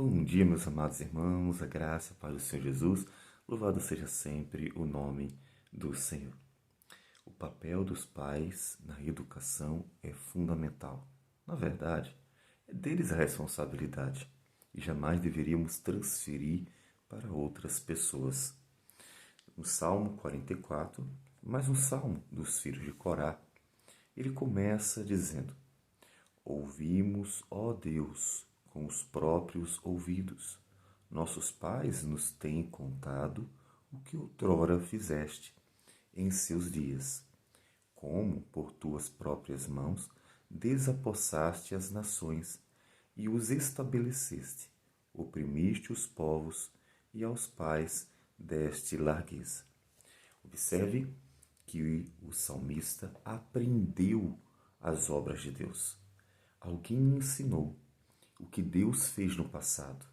Bom dia, meus amados irmãos, a graça, a paz do Senhor Jesus, louvado seja sempre o nome do Senhor. O papel dos pais na educação é fundamental. Na verdade, é deles a responsabilidade e jamais deveríamos transferir para outras pessoas. No Salmo 44, mais um salmo dos filhos de Corá, ele começa dizendo: Ouvimos, ó Deus, com os próprios ouvidos. Nossos pais nos têm contado o que outrora fizeste em seus dias. Como, por tuas próprias mãos, desapossaste as nações e os estabeleceste. Oprimiste os povos e aos pais deste largueza. Observe que o salmista aprendeu as obras de Deus. Alguém ensinou o que Deus fez no passado,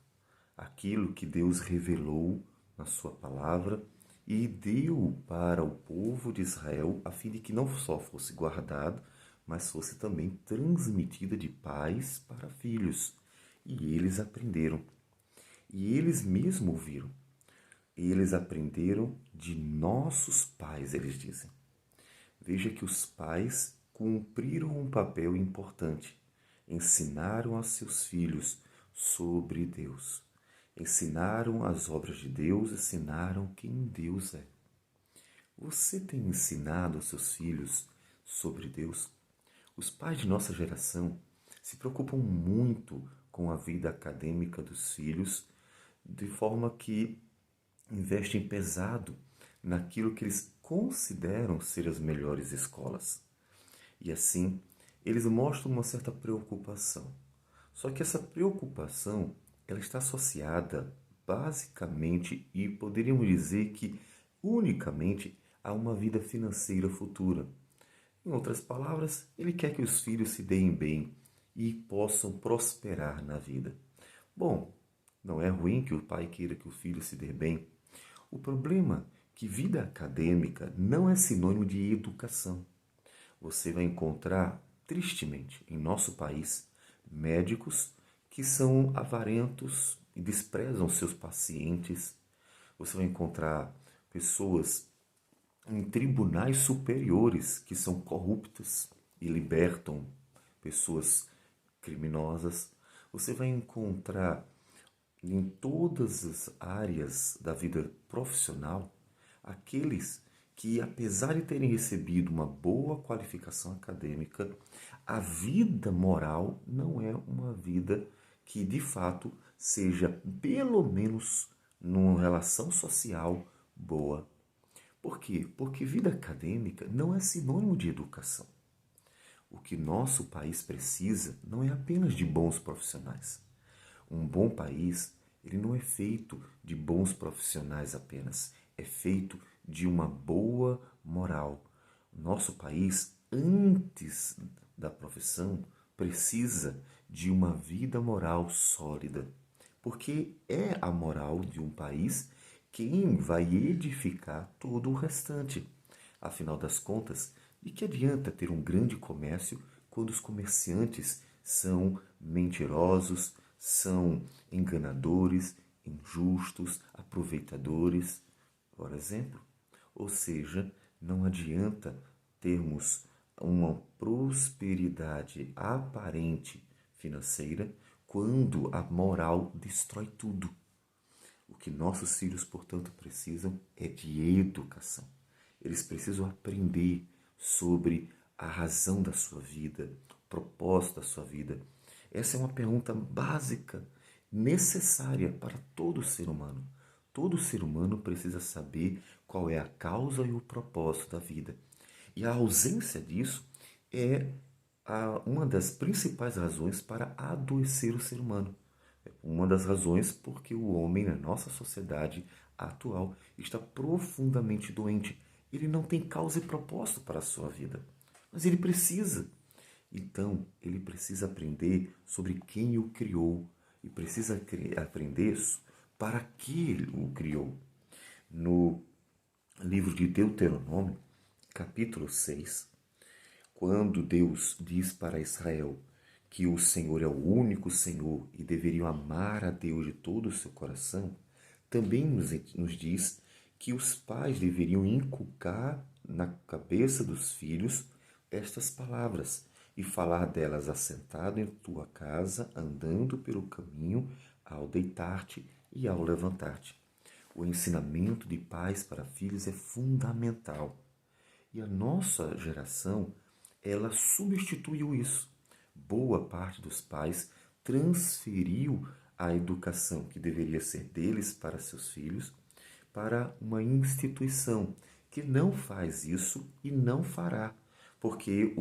aquilo que Deus revelou na sua palavra e deu para o povo de Israel, a fim de que não só fosse guardado, mas fosse também transmitida de pais para filhos. E eles aprenderam. E eles mesmos ouviram. E eles aprenderam de nossos pais, eles dizem. Veja que os pais cumpriram um papel importante. Ensinaram a seus filhos sobre Deus. Ensinaram as obras de Deus, ensinaram quem Deus é. Você tem ensinado aos seus filhos sobre Deus? Os pais de nossa geração se preocupam muito com a vida acadêmica dos filhos, de forma que investem pesado naquilo que eles consideram ser as melhores escolas. E assim, eles mostram uma certa preocupação. Só que essa preocupação, ela está associada basicamente e poderíamos dizer que unicamente a uma vida financeira futura. Em outras palavras, ele quer que os filhos se deem bem e possam prosperar na vida. Bom, não é ruim que o pai queira que o filho se dê bem. O problema é que vida acadêmica não é sinônimo de educação. Você vai encontrar, tristemente, em nosso país, médicos que são avarentos e desprezam seus pacientes. Você vai encontrar pessoas em tribunais superiores que são corruptas e libertam pessoas criminosas. Você vai encontrar em todas as áreas da vida profissional aqueles que, apesar de terem recebido uma boa qualificação acadêmica, a vida moral não é uma vida que, de fato, seja, pelo menos, numa relação social boa. Por quê? Porque vida acadêmica não é sinônimo de educação. O que nosso país precisa não é apenas de bons profissionais. Um bom país, ele não é feito de bons profissionais apenas, é feito de uma boa moral. Nosso país, antes da profissão, precisa de uma vida moral sólida, porque é a moral de um país quem vai edificar todo o restante. Afinal das contas, de que adianta ter um grande comércio quando os comerciantes são mentirosos, são enganadores, injustos, aproveitadores, por exemplo? Ou seja, não adianta termos uma prosperidade aparente financeira quando a moral destrói tudo. O que nossos filhos, portanto, precisam é de educação. Eles precisam aprender sobre a razão da sua vida, o propósito da sua vida. Essa é uma pergunta básica, necessária para todo ser humano. Todo ser humano precisa saber qual é a causa e o propósito da vida. E a ausência disso é uma das principais razões para adoecer o ser humano. Uma das razões porque o homem, na nossa sociedade atual, está profundamente doente. Ele não tem causa e propósito para a sua vida, mas ele precisa. Então, ele precisa aprender sobre quem o criou e precisa aprender para que ele o criou. No livro de Deuteronômio, capítulo 6, quando Deus diz para Israel que o Senhor é o único Senhor e deveriam amar a Deus de todo o seu coração, também nos diz que os pais deveriam inculcar na cabeça dos filhos estas palavras e falar delas assentado em tua casa, andando pelo caminho, ao deitar-te e ao levantar-te. O ensinamento de pais para filhos é fundamental. E a nossa geração, ela substituiu isso. Boa parte dos pais transferiu a educação que deveria ser deles para seus filhos para uma instituição que não faz isso e não fará, porque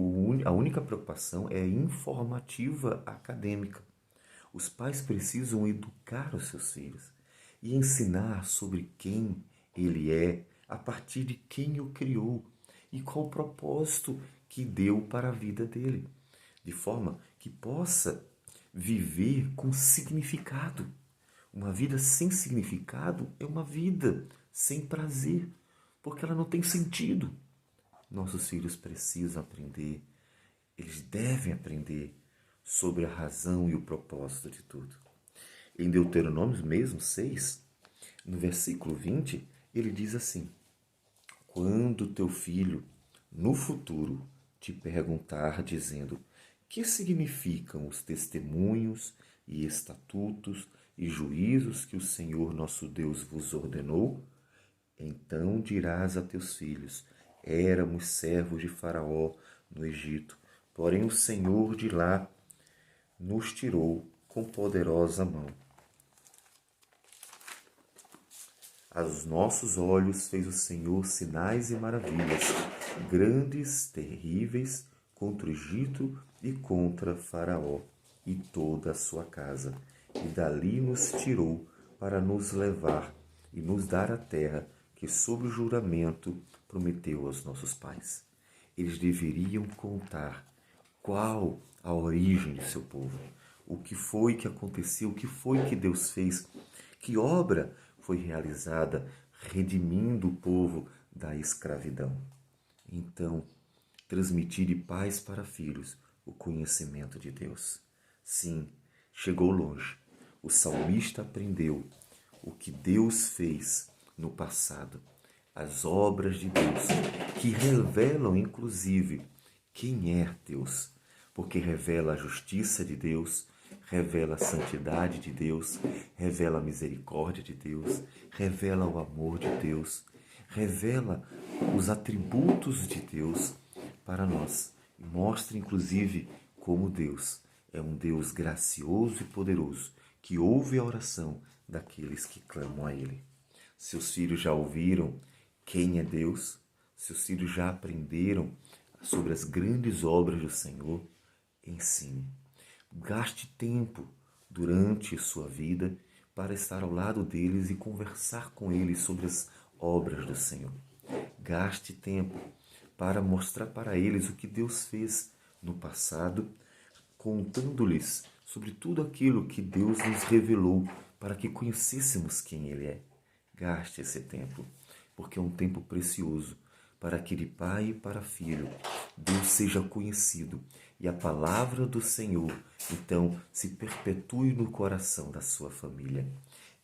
a única preocupação é informativa acadêmica. Os pais precisam educar os seus filhos e ensinar sobre quem ele é, a partir de quem o criou e qual o propósito que deu para a vida dele, de forma que possa viver com significado. Uma vida sem significado é uma vida sem prazer, porque ela não tem sentido. Nossos filhos precisam aprender, eles devem aprender sobre a razão e o propósito de tudo. Em Deuteronômio mesmo 6, no versículo 20, ele diz assim: quando teu filho, no futuro, te perguntar, dizendo: que significam os testemunhos e estatutos e juízos que o Senhor nosso Deus vos ordenou? Então dirás a teus filhos: éramos servos de Faraó no Egito, porém o Senhor de lá nos tirou com poderosa mão. Aos nossos olhos fez o Senhor sinais e maravilhas, grandes, terríveis, contra o Egito e contra Faraó e toda a sua casa. E dali nos tirou para nos levar e nos dar a terra que, sob o juramento, prometeu aos nossos pais. Eles deveriam contar qual a origem de seu povo, o que foi que aconteceu, o que foi que Deus fez, que obra foi realizada redimindo o povo da escravidão. Então, transmitir de pais para filhos o conhecimento de Deus. Sim, chegou longe. O salmista aprendeu o que Deus fez no passado, as obras de Deus, que revelam inclusive quem é Deus, porque revela a justiça de Deus, revela a santidade de Deus, revela a misericórdia de Deus, revela o amor de Deus, revela os atributos de Deus para nós. Mostra inclusive como Deus é um Deus gracioso e poderoso, que ouve a oração daqueles que clamam a Ele. Seus filhos já ouviram quem é Deus? Seus filhos já aprenderam sobre as grandes obras do Senhor? Ensine. Gaste tempo durante sua vida para estar ao lado deles e conversar com eles sobre as obras do Senhor. Gaste tempo para mostrar para eles o que Deus fez no passado, contando-lhes sobre tudo aquilo que Deus nos revelou para que conhecêssemos quem Ele é. Gaste esse tempo, porque é um tempo precioso para que de pai para filho Deus seja conhecido e a palavra do Senhor, então, se perpetue no coração da sua família.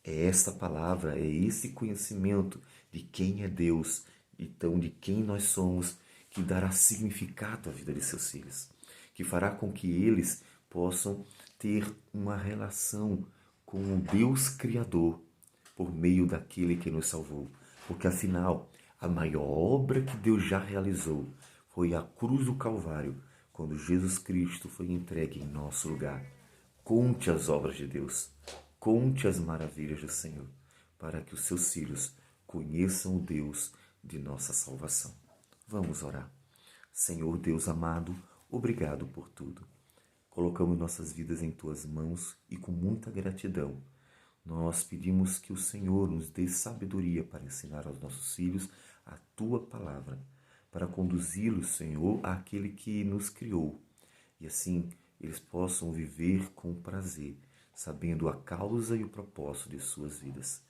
É esta palavra, é esse conhecimento de quem é Deus, então de quem nós somos, que dará significado à vida de seus filhos, que fará com que eles possam ter uma relação com o Deus Criador por meio daquele que nos salvou. Porque afinal, a maior obra que Deus já realizou foi a cruz do Calvário, quando Jesus Cristo foi entregue em nosso lugar. Conte as obras de Deus, conte as maravilhas do Senhor, para que os seus filhos conheçam o Deus de nossa salvação. Vamos orar. Senhor Deus amado, obrigado por tudo. Colocamos nossas vidas em Tuas mãos e com muita gratidão nós pedimos que o Senhor nos dê sabedoria para ensinar aos nossos filhos a Tua palavra, para conduzi-los, Senhor, àquele que nos criou, e assim eles possam viver com prazer, sabendo a causa e o propósito de suas vidas.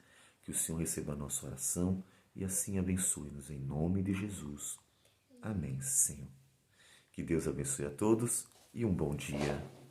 Que o Senhor receba a nossa oração e assim abençoe-nos em nome de Jesus. Amém, Senhor. Que Deus abençoe a todos e um bom dia.